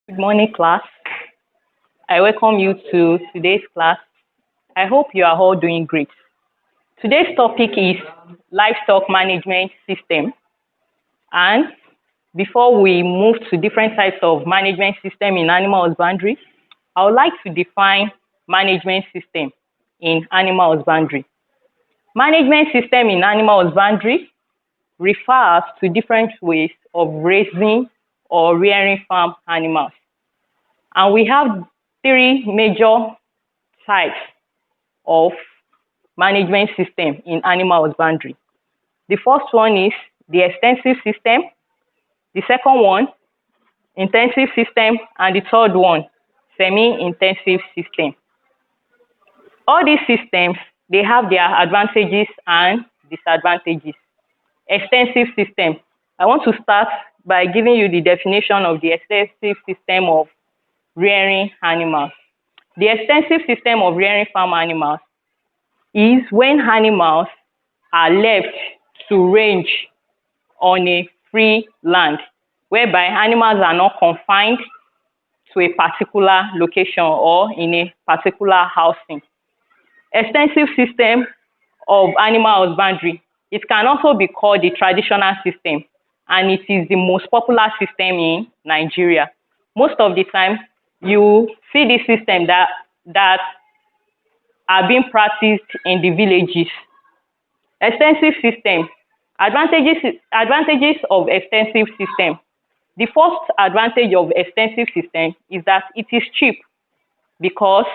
Good morning, class. I welcome you to today's class. I hope you are all doing great. Today's topic is livestock management system. And before we move to different types of management system in animal husbandry, I would like to define management system in animal husbandry. Management system in animal husbandry refers to different ways of raising or rearing farm animals. And we have three major types of management system in animal husbandry. The first one is the extensive system, the second one, intensive system, and the third one, semi-intensive system. All these systems, they have their advantages and disadvantages. Extensive system. I want to start by giving you the definition of the extensive system of rearing animals. The extensive system of rearing farm animals is when animals are left to range on a free land, whereby animals are not confined to a particular location or in a particular housing. Extensive system of animal husbandry, it can also be called the traditional system, and it is the most popular system in Nigeria. Most of the time, you see this system that are being practiced in the villages. Extensive system. Advantages of extensive system. The first advantage of extensive system is that it is cheap because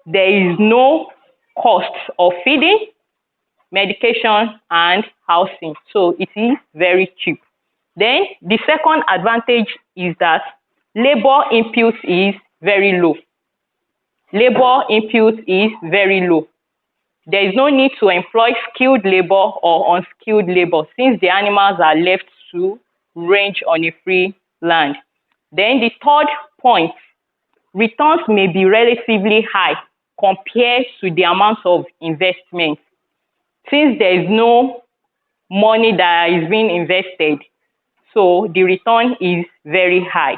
there is no cost of feeding, medication, and housing. So it is very cheap. Then the second advantage is that labor input is very low. Labor input is very low. There is no need to employ skilled labor or unskilled labor since the animals are left to range on a free land. Then the third point, returns may be relatively high compared to the amount of investment. Since there is no money that is being invested, so the return is very high.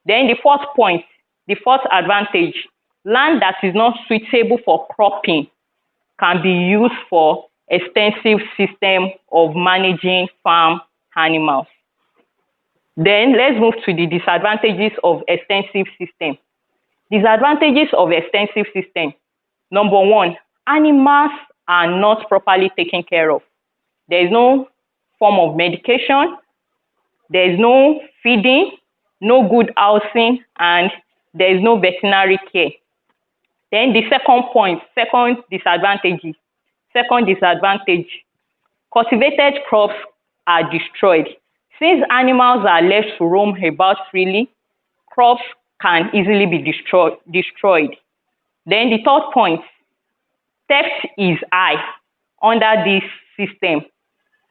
Then the fourth point, the fourth advantage, land that is not suitable for cropping can be used for extensive system of managing farm animals. Then let's move to the disadvantages of extensive system. Disadvantages of extensive system. Number one, animals are not properly taken care of. There is no form of medication, there is no feeding, no good housing, and there is no veterinary care. Then the second disadvantage, cultivated crops are destroyed. Since animals are left to roam about freely, crops can easily be destroyed. Then the third point, theft is high under this system.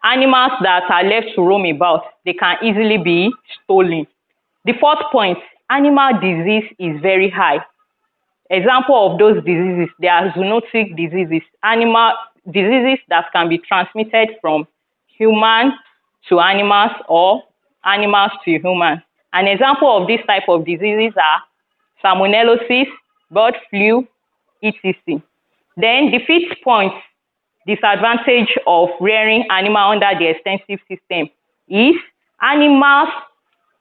Animals that are left to roam about, they can easily be stolen. The fourth point, animal disease is very high. Example of those diseases, there are zoonotic diseases, animal diseases that can be transmitted from human to animals or animals to humans. An example of this type of diseases are salmonellosis, bird flu, etc. Then the fifth point, disadvantage of rearing animal under the extensive system is animals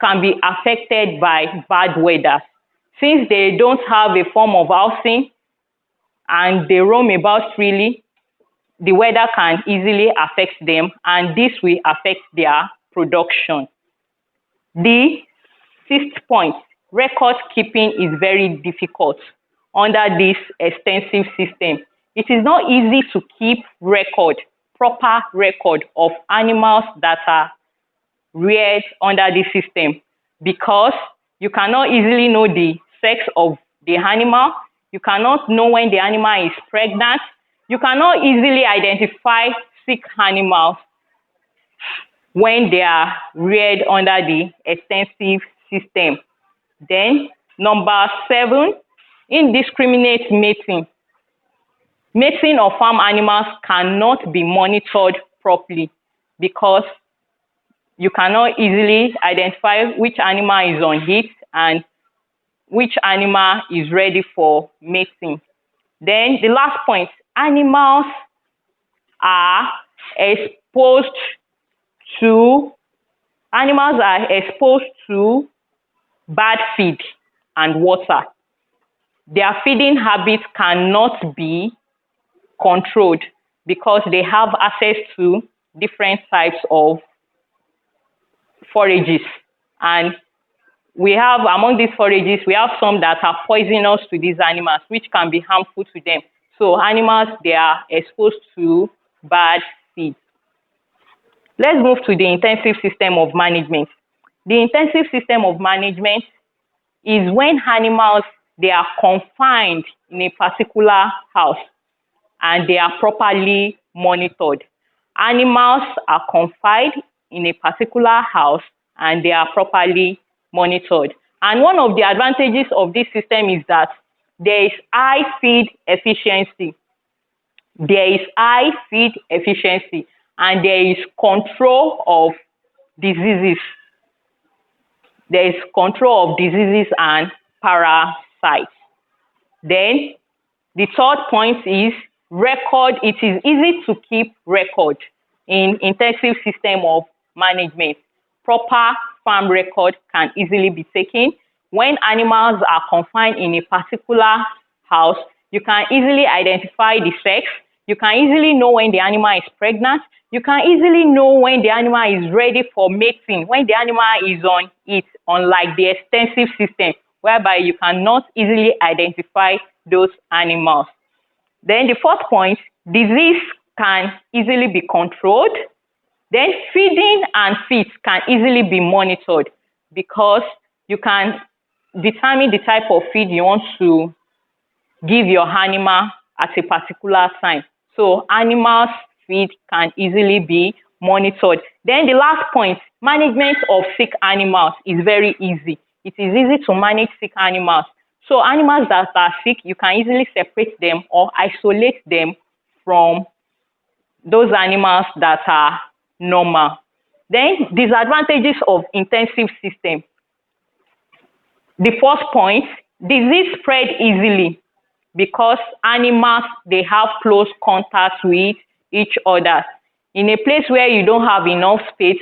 can be affected by bad weather. Since they don't have a form of housing and they roam about freely, the weather can easily affect them, and this will affect their production. The sixth point, record keeping is very difficult under this extensive system. It is not easy to keep proper record of animals that are reared under this system because you cannot easily know the sex of the animal. You cannot know when the animal is pregnant. You cannot easily identify sick animals when they are reared under the extensive system. Then number 7, indiscriminate mating. Mating of farm animals cannot be monitored properly because you cannot easily identify which animal is on heat and which animal is ready for mating. Then the last point, animals are exposed to bad feed and water. Their feeding habits cannot be controlled because they have access to different types of forages. And we have, among these forages, we have some that are poisonous to these animals, which can be harmful to them. So animals, they are exposed to bad feed. Let's move to the intensive system of management. The intensive system of management is when animals, they are confined in a particular house and they are properly monitored. Animals are confined in a particular house and they are properly monitored. And one of the advantages of this system is that there is high feed efficiency. There is high feed efficiency and there is control of diseases. There is control of diseases and parasites. Then the third point is record. It is easy to keep record in intensive system of management. Proper farm record can easily be taken. When animals are confined in a particular house, you can easily identify the sex. You can easily know when the animal is pregnant. You can easily know when the animal is ready for mating, when the animal is on it, unlike the extensive system, whereby you cannot easily identify those animals. Then the fourth point, disease can easily be controlled. Then feeding and feed can easily be monitored because you can determine the type of feed you want to give your animal at a particular time. So animals' feed can easily be monitored. Then the last point, management of sick animals is very easy. It is easy to manage sick animals. So animals that are sick, you can easily separate them or isolate them from those animals that are normal. Then disadvantages of intensive system. The first point, disease spread easily because animals, they have close contact with each other. In a place where you don't have enough space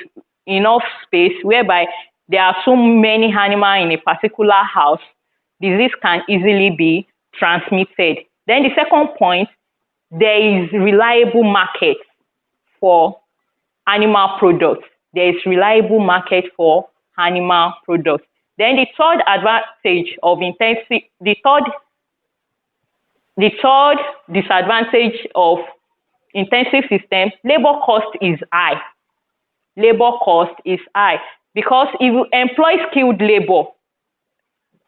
whereby there are so many animals in a particular house, disease can easily be transmitted. Then the second point, there is reliable market for animal products. There is reliable market for animal products. Then the third advantage of the third disadvantage of intensive system, labor cost is high. Labor cost is high because if you employ skilled labor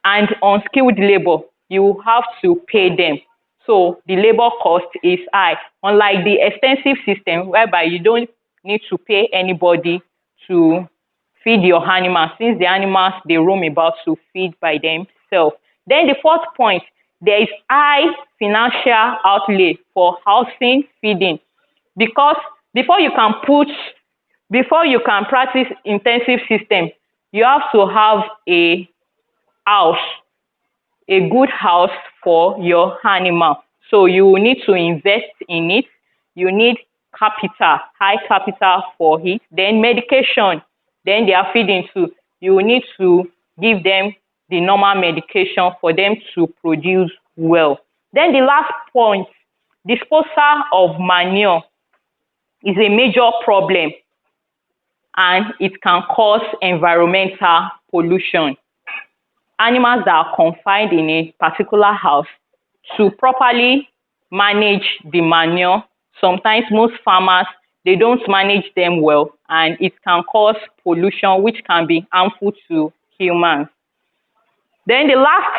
and unskilled labor, you have to pay them. So the labor cost is high, unlike the extensive system whereby you don't need to pay anybody to feed your animals, since the animals, they roam about to feed by themselves. Then the fourth point, there is high financial outlay for housing feeding because before you can practice intensive system, you have to have a house, a good house for your animal. So you need to invest in it. You need capital, high capital for it. Then medication, then they are feeding too. You need to give them the normal medication for them to produce well. Then the last point, disposal of manure is a major problem and it can cause environmental pollution. Animals that are confined in a particular house, to properly manage the manure, sometimes most farmers, they don't manage them well and it can cause pollution which can be harmful to humans. Then the last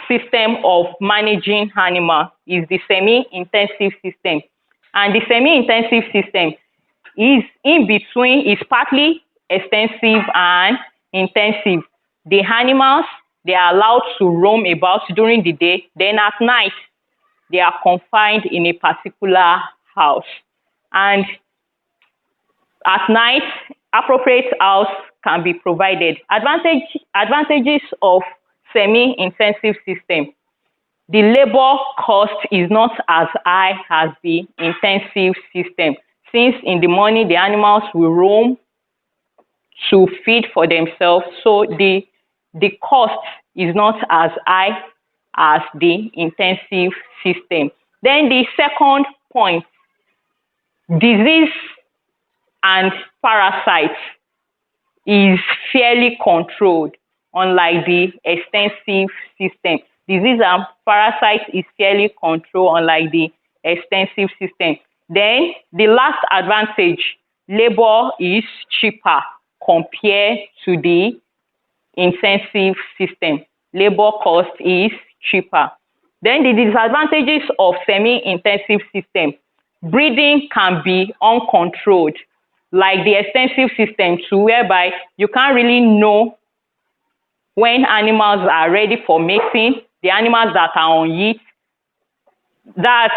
system of managing animal is the semi-intensive system. And the semi-intensive system is in between, is partly extensive and intensive. The animals, they are allowed to roam about during the day. Then at night, they are confined in a particular house. And at night, appropriate house can be provided. Advantages of semi-intensive system. The labor cost is not as high as the intensive system, since in the morning the animals will roam to feed for themselves, so the cost is not as high as the intensive system. Then the second point, disease and parasites is fairly controlled, unlike the extensive system. Disease and parasites is fairly controlled, unlike the extensive system. Then the last advantage, labor is cheaper compared to the intensive system. Labor cost is cheaper. Then the disadvantages of semi-intensive system. Breeding can be uncontrolled, like the extensive system too, whereby you can't really know when animals are ready for mating. The animals that are on heat, that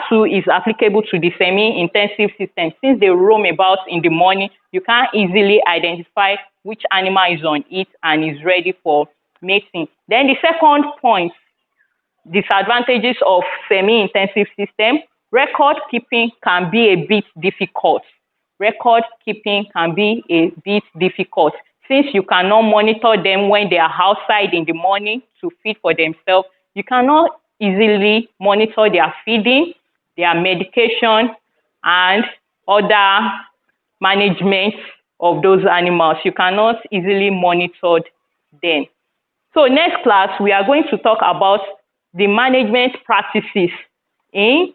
too is applicable to the semi-intensive system. Since they roam about in the morning, you can't easily identify which animal is on heat and is ready for mating. Then the second point, disadvantages of semi-intensive system. Record keeping can be a bit difficult. Record keeping can be a bit difficult, since you cannot monitor them when they are outside in the morning to feed for themselves. You cannot easily monitor their feeding, their medication, and other management of those animals. You cannot easily monitor them. So next class, we are going to talk about the management practices in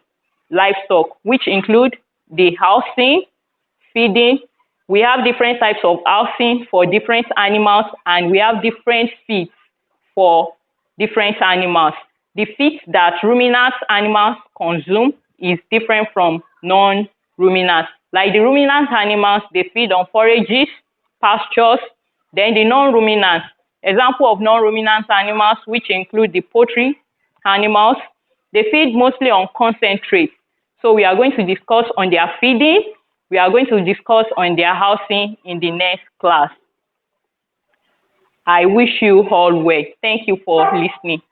livestock, which include the housing, feeding. We have different types of housing for different animals, and we have different feeds for different animals. The feed that ruminant animals consume is different from non-ruminants. Like the ruminant animals, they feed on forages, pastures. Then the non-ruminants, example of non-ruminant animals, which include the poultry animals, they feed mostly on concentrate. So we are going to discuss on their feeding. We are going to discuss on their housing in the next class. I wish you all well. Thank you for listening.